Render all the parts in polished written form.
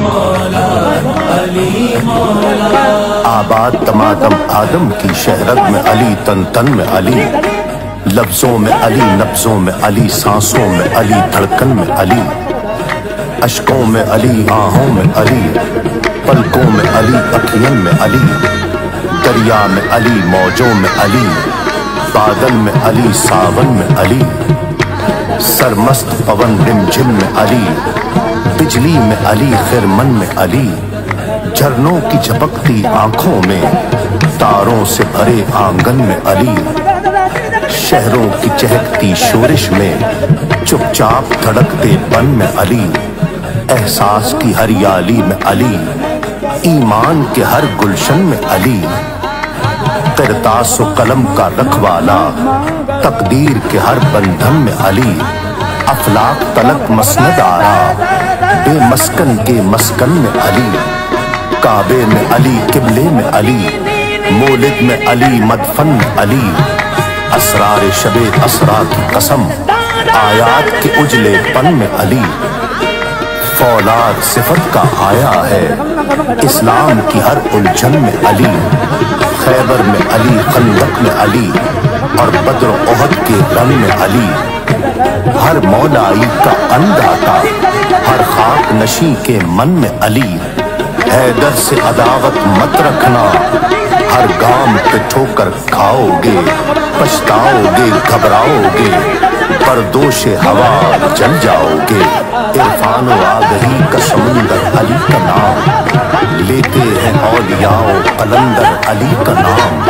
مولا علی مولا۔ آباد تمادم آدم کی شہرت میں علی، تن تن میں علی، لفظوں میں علی، نبضوں میں علی، سانسوں میں علی، دھڑکن میں علی، اشکوں میں علی، آہوں میں علی، پلکوں میں علی، اکھیوں میں علی، دریا میں علی، موجوں میں علی، بادل میں علی، ساون میں علی، سرمست پون رم جھم میں علی، بجلی میں علی، خرمن میں علی، جھرنوں کی جھپکتی آنکھوں میں، تاروں سے بھرے آنگن میں علی، شہروں کی چہکتی شورش میں، چپ چاپ دھڑکتے بن میں علی، احساس کی ہریالی میں علی، ایمان کے ہر گلشن میں علی، قرطاس و قلم کا رکھوالا، تقدیر کے ہر بندھن میں علی، افلاک تلک مسند آرا، بے مسکن کے مسکن میں علی، کعبے میں علی، قبلے میں علی، مولد میں علی، مدفن میں علی، اسرار شب اسرا کی قسم، آیات کے اجلے پن میں علی، فولاد صفت کا آیا ہے، اسلام کی ہر الجھن میں علی، خیبر میں علی، خندق میں علی، اور بدر و احد کے رن میں علی، ہر مولائی کا انداتا، ہر خاک نشیں کے من میں علی، حیدر سے عداوت مت رکھنا، ہر گام پہ ٹھوکر کھاؤ گے، پچھتاؤ گے، گھبراؤ گے، پردوش ہوا جل جاؤ گے، عرفان و آگہی کا سمندر علی کا نام، لیتے ہیں اولیاء و قلندر علی کا نام،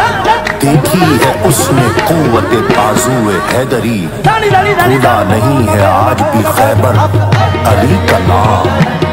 دیکھی ہے اس نے قوت بازو حیدری، بھولا نہیں ہے آج بھی خیبر علی کا نام۔